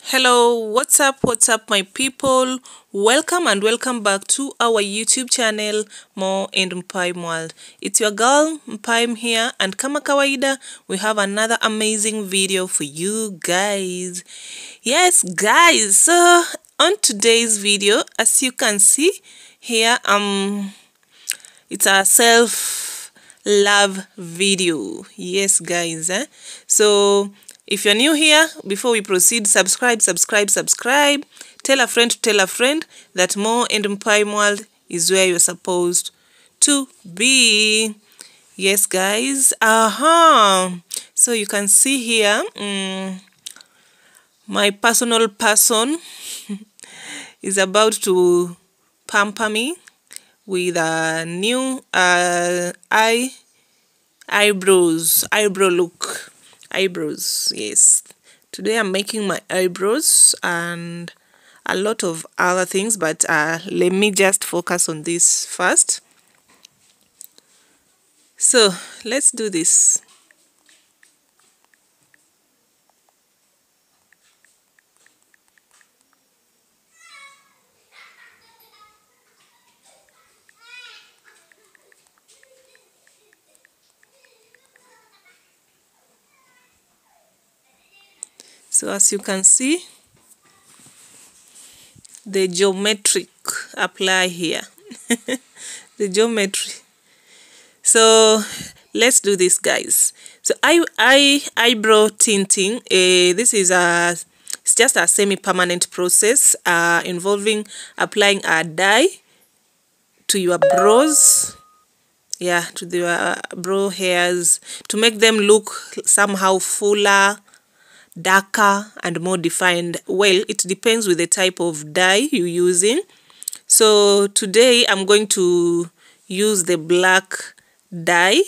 Hello, what's up my people? Welcome and welcome back to our YouTube channel More and Mpaim World. It's your girl Mpaim here, and kama kawaida we have another amazing video for you guys. Yes guys, so on today's video, as you can see here, it's a self-love video. Yes guys, so if you're new here, before we proceed, subscribe. Tell a friend to tell a friend that More and Mpaim World is where you're supposed to be. Yes guys, so you can see here, my personal person is about to pamper me with a new eyebrows. Yes, today I'm making my eyebrows and a lot of other things, but let me just focus on this first. So let's do this. So as you can see, the geometric apply here. The geometry. So let's do this guys. So eyebrow tinting, this is it's just a semi-permanent process involving applying a dye to your brows, to the brow hairs, to make them look somehow fuller, darker and more defined. Well, it depends with the type of dye you're using. So today I'm going to use the black dye,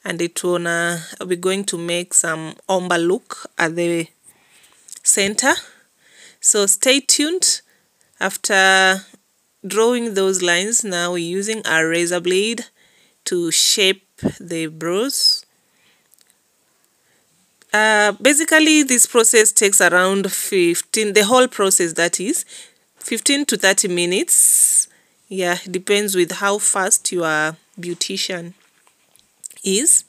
and we're going to make some ombre look at the center. So stay tuned. After drawing those lines, now we're using a razor blade to shape the brows. Basically this process takes around the whole process, that is 15 to 30 minutes. Yeah, it depends with how fast your beautician is.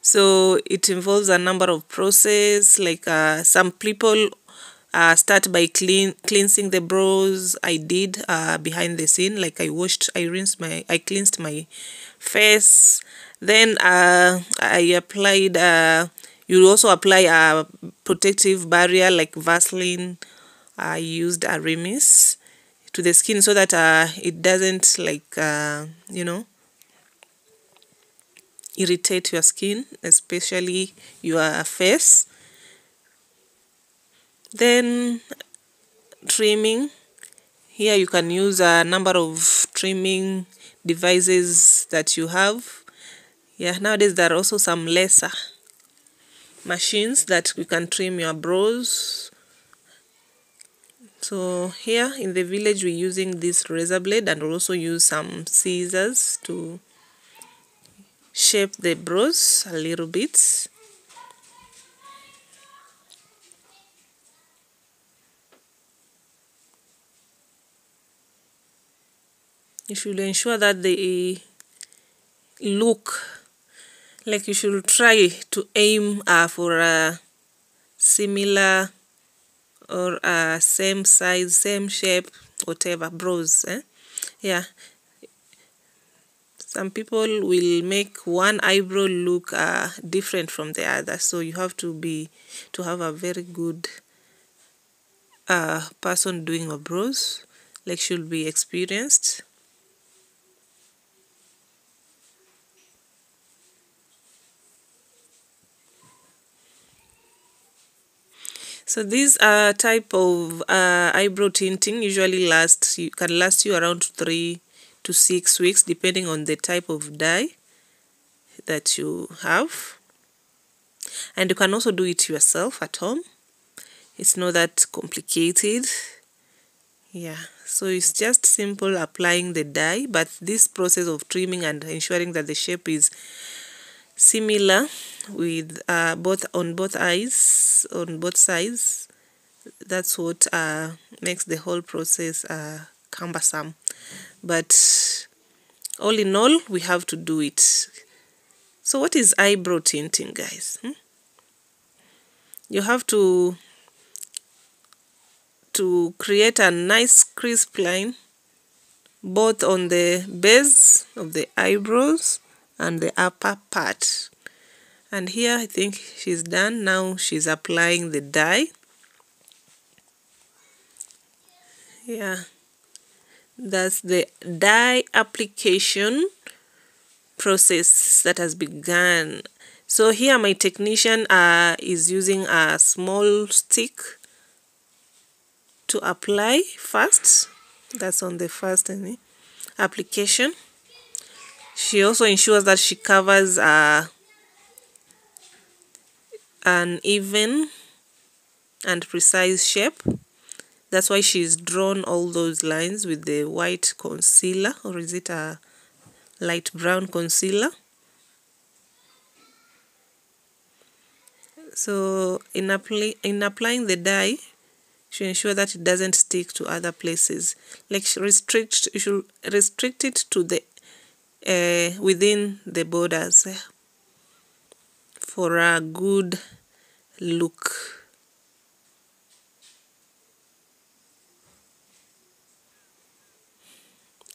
So it involves a number of processes, like some people start by cleansing the brows. I did behind the scene, like I cleansed my face. Then I applied you also apply a protective barrier like Vaseline. I used a Remis to the skin so that it doesn't irritate your skin, especially your face. Then trimming. Here you can use a number of trimming devices that you have. Yeah, nowadays there are also some laser machines that you can trim your brows. So here in the village we're using this razor blade, and we'll also use some scissors to shape the brows a little bit. You should ensure that they look like, you should try to aim for a similar or same size, same shape, whatever brows. Yeah, some people will make one eyebrow look different from the other, so you have to have a very good person doing your brows, like should be experienced. So this type of eyebrow tinting usually can last you around 3 to 6 weeks, depending on the type of dye that you have. And you can also do it yourself at home. It's not that complicated. Yeah, so it's just simple applying the dye, but this process of trimming and ensuring that the shape is similar with both sides That's what makes the whole process cumbersome. But all in all, we have to do it. So what is eyebrow tinting, guys? You have to create a nice crisp line both on the base of the eyebrows and the upper part. And here I think she's done. Now she's applying the dye. Yeah, that's the dye application process that has begun. So here my technician is using a small stick to apply first. That's on the first application. She also ensures that she covers an even and precise shape. That's why she's drawn all those lines with the white concealer, or is it a light brown concealer? So in applying the dye, she ensure that it doesn't stick to other places. Like you should restrict it to the within the borders for a good look.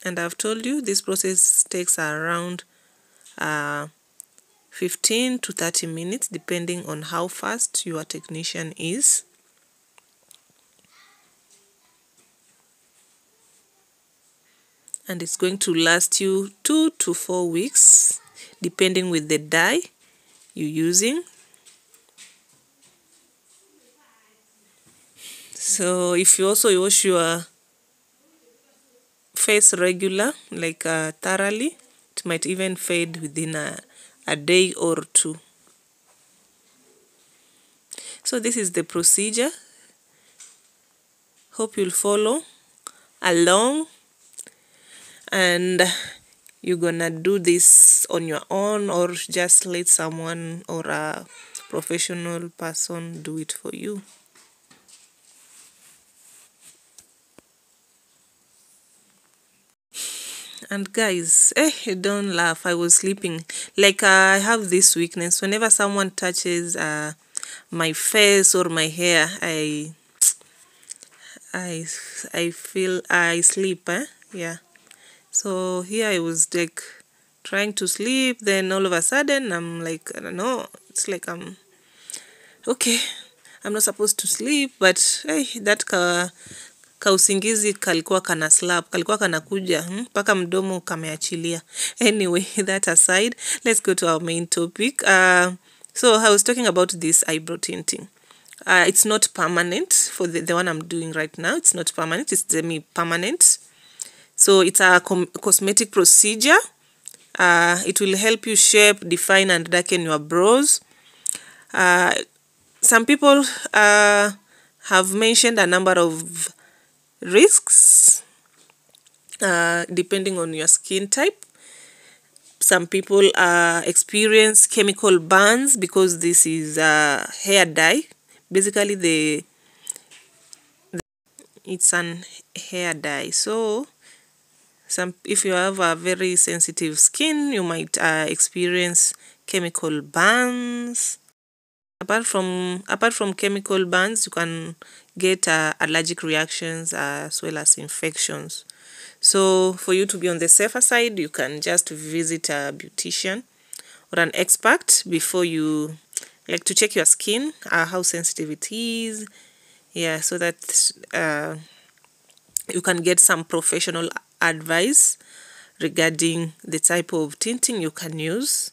And I've told you this process takes around 15 to 30 minutes depending on how fast your technician is. And it's going to last you 2 to 4 weeks depending with the dye you're using. So if you also wash your face regular, like thoroughly, it might even fade within a day or two. So this is the procedure. Hope you'll follow along and you're gonna do this on your own, or just let someone or a professional person do it for you. And guys, don't laugh, I was sleeping. Like I have this weakness. Whenever someone touches my face or my hair, I feel I sleep. Yeah. So here I was like trying to sleep, then all of a sudden I'm like, I don't know, it's like okay, I'm not supposed to sleep, but that kausingizi kalikuwa kana slap, kalikuwa kanakuja mpaka mdomo kameachilia. Anyway, that aside, let's go to our main topic. So I was talking about this eyebrow tinting. It's not permanent. For the one I'm doing right now, it's not permanent, it's semi-permanent. So it's a cosmetic procedure. It will help you shape, define, and darken your brows. Some people have mentioned a number of risks depending on your skin type. Some people experience chemical burns because this is hair dye. Basically, it's an hair dye. So if you have a very sensitive skin, you might experience chemical burns. Apart from chemical burns, you can get allergic reactions as well as infections. So for you to be on the safer side, you can just visit a beautician or an expert before you, like, to check your skin, how sensitive it is. Yeah, so that you can get some professional advice regarding the type of tinting you can use.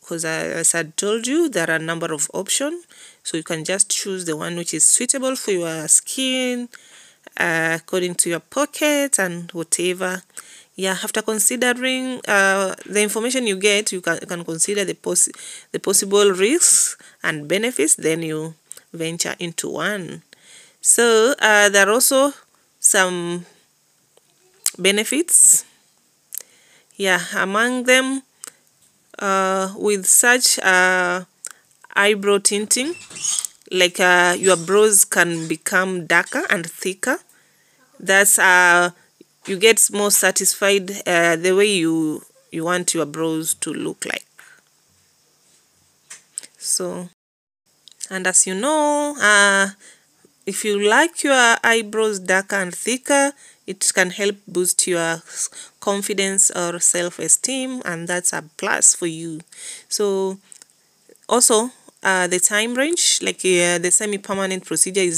Because as I told you, there are a number of options. So you can just choose the one which is suitable for your skin, according to your pocket and whatever. Yeah, after considering the information you get, you can consider the possible risks and benefits, then you venture into one. So there are also some benefits. Yeah, among them, with such eyebrow tinting, like your brows can become darker and thicker. That's you get more satisfied the way you want your brows to look like. So, and as you know, if you like your eyebrows darker and thicker, it can help boost your confidence or self-esteem, and that's a plus for you. So also the time range, like the semi-permanent procedure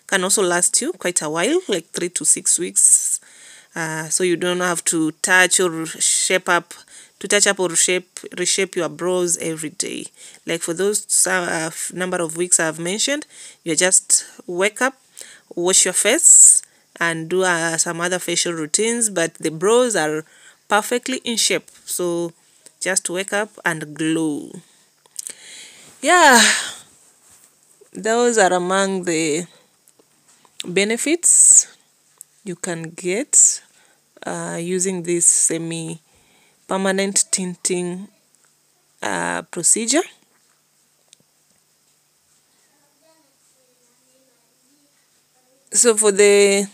can also last you quite a while, like 3 to 6 weeks. So you don't have to touch or reshape your brows every day. Like for those number of weeks I've mentioned, you just wake up, wash your face, and do some other facial routines, but the brows are perfectly in shape. So just wake up and glow. Yeah, those are among the benefits you can get using this semi-permanent tinting procedure. So for the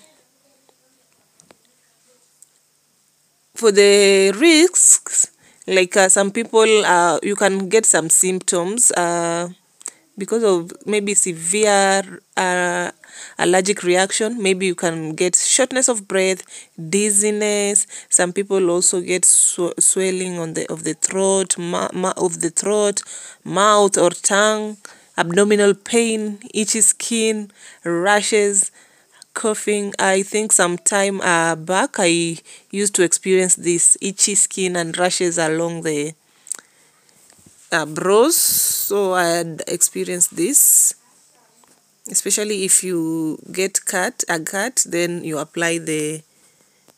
risks, like some people, you can get some symptoms because of maybe severe allergic reaction. Maybe you can get shortness of breath, dizziness. Some people also get swelling of the throat, mouth or tongue, abdominal pain, itchy skin, rashes, coughing. I think some time back I used to experience this itchy skin and rashes along the brows. So I had experienced this, especially if you get a cut, then you apply the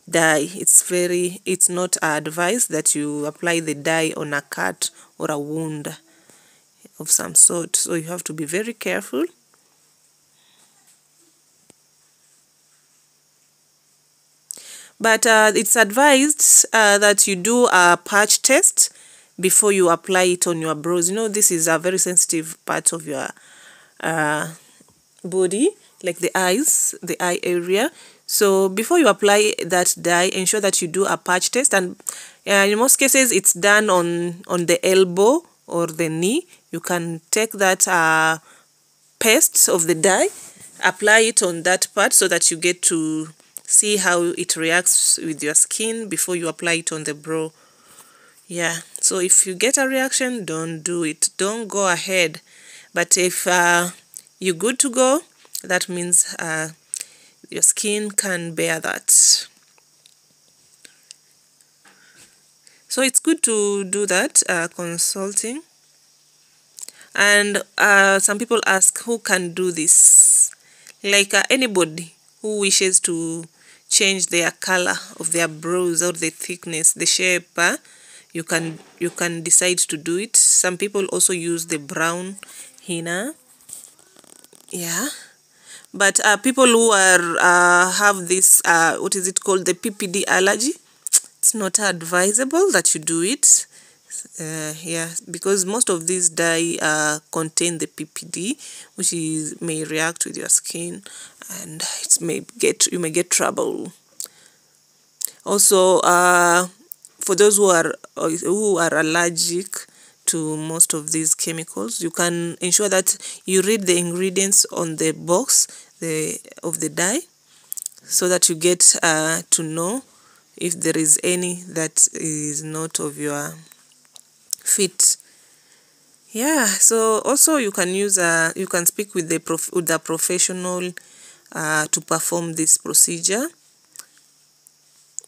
dye. It's not advised that you apply the dye on a cut or a wound of some sort, so you have to be very careful. But it's advised that you do a patch test before you apply it on your brows. You know, this is a very sensitive part of your body, like the eyes, the eye area. So before you apply that dye, ensure that you do a patch test, and in most cases it's done on the elbow or the knee. You can take that paste of the dye, apply it on that part so that you get to see how it reacts with your skin before you apply it on the brow. Yeah, so if you get a reaction, don't do it. Don't go ahead. But if you're good to go, that means your skin can bear that. So it's good to do that consulting. And some people ask, who can do this? Like anybody who wishes to change their color of their brows or the thickness, the shape, you can decide to do it. Some people also use the brown henna. Yeah, but people who are have this what is it called, the PPD allergy, it's not advisable that you do it. Yeah, because most of these dye contain the PPD, which may react with your skin, and you may get trouble. Also, for those who are allergic to most of these chemicals, you can ensure that you read the ingredients on the box of the dye, so that you get to know if there is any that is not of your fit. Yeah, so also you can use you can speak with the professional to perform this procedure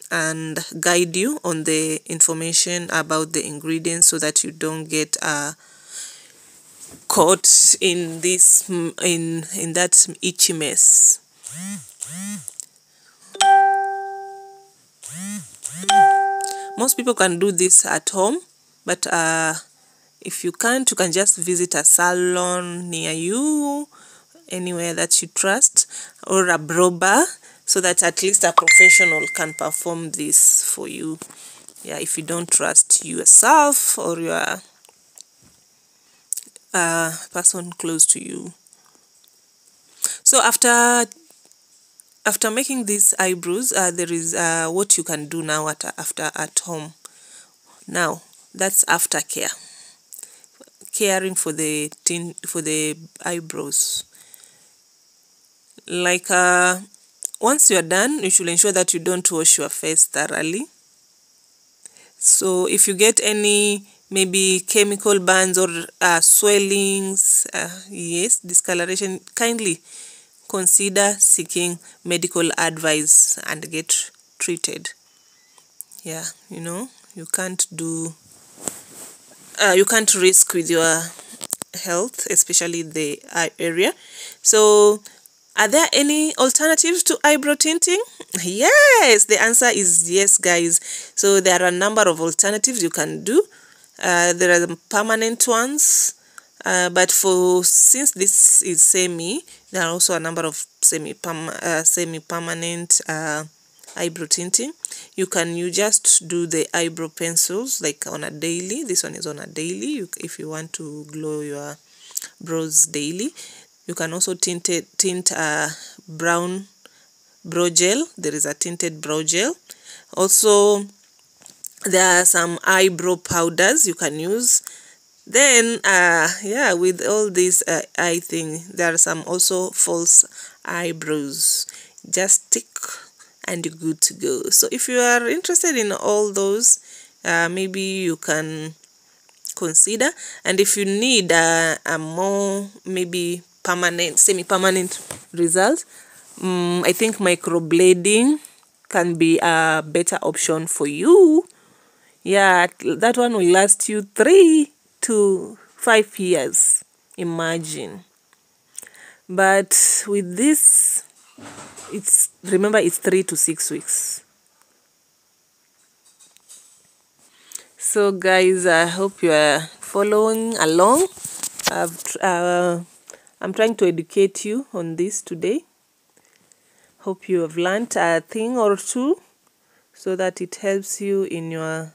and guide you on the information about the ingredients, so that you don't get caught in this in that itchy mess. Most people can do this at home, but if you can't, you can just visit a salon near you, anywhere that you trust, or a brow bar, so that at least a professional can perform this for you. Yeah, if you don't trust yourself or your person close to you. So after making these eyebrows, there is what you can do now at home. Now that's aftercare, caring for the eyebrows. Like once you are done, you should ensure that you don't wash your face thoroughly. So if you get any maybe chemical burns or swellings, yes, discoloration, kindly consider seeking medical advice and get treated. Yeah, you can't risk with your health, especially the eye area. So are there any alternatives to eyebrow tinting? Yes, the answer is yes, guys. So there are a number of alternatives you can do. There are the permanent ones, but since this is semi, there are also a number of semi-permanent eyebrow tinting. You just do the eyebrow pencils like on a daily. This one is on a daily. If you want to glow your brows daily, you can also tint brown brow gel. There is a tinted brow gel. Also, there are some eyebrow powders you can use. Then yeah, with all this eye thing, there are some also false eyebrows. Just tick and you're good to go. So if you are interested in all those, maybe you can consider. And if you need a more maybe semi-permanent result, I think microblading can be a better option for you. Yeah, that one will last you 3 to 5 years, imagine. But with this, remember it's 3 to 6 weeks. So guys, I hope you are following along. I'm trying to educate you on this today. Hope you have learned a thing or two so that it helps you in your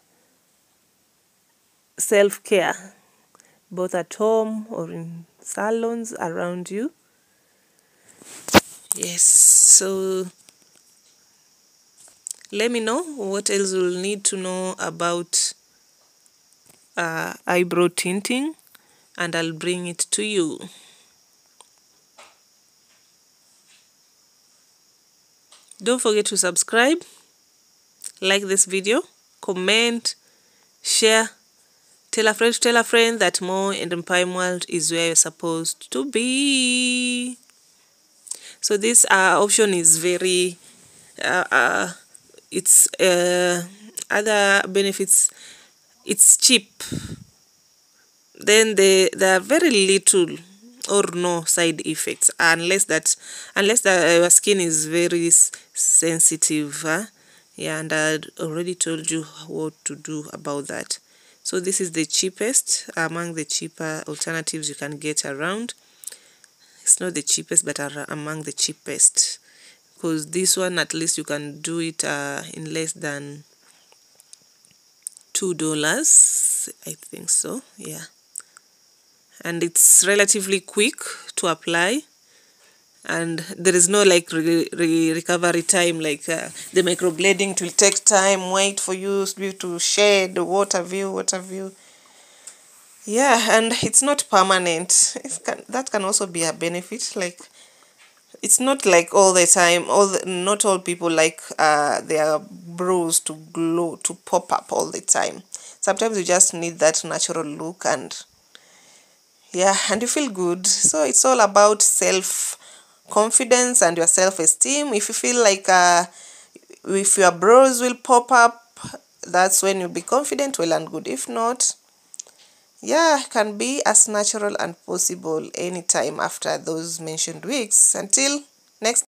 self-care, both at home or in salons around you. Yes, so let me know what else you'll need to know about eyebrow tinting, and I'll bring it to you. Don't forget to subscribe, like this video, comment, share, tell a friend that more in the Empire World is where you're supposed to be. So this option is very it's other benefits. It's cheap. Then there are very little or no side effects, unless your skin is very sensitive. Yeah, and I already told you what to do about that. So this is the cheapest among the cheaper alternatives you can get around. It's not the cheapest, but among the cheapest, because this one at least you can do it in less than $2, I think so. Yeah, and it's relatively quick to apply, and there is no like recovery time like the microblading. It will take time, wait for you to shed, what have you. Yeah, and it's not permanent. That can also be a benefit. Like, it's not like all the time. Not all people like their brows to glow, to pop up all the time. Sometimes you just need that natural look, and yeah, and you feel good. So it's all about self-confidence and your self-esteem. If you feel like if your brows will pop up, that's when you'll be confident, well and good. If not, yeah, can be as natural and possible anytime after those mentioned weeks. Until next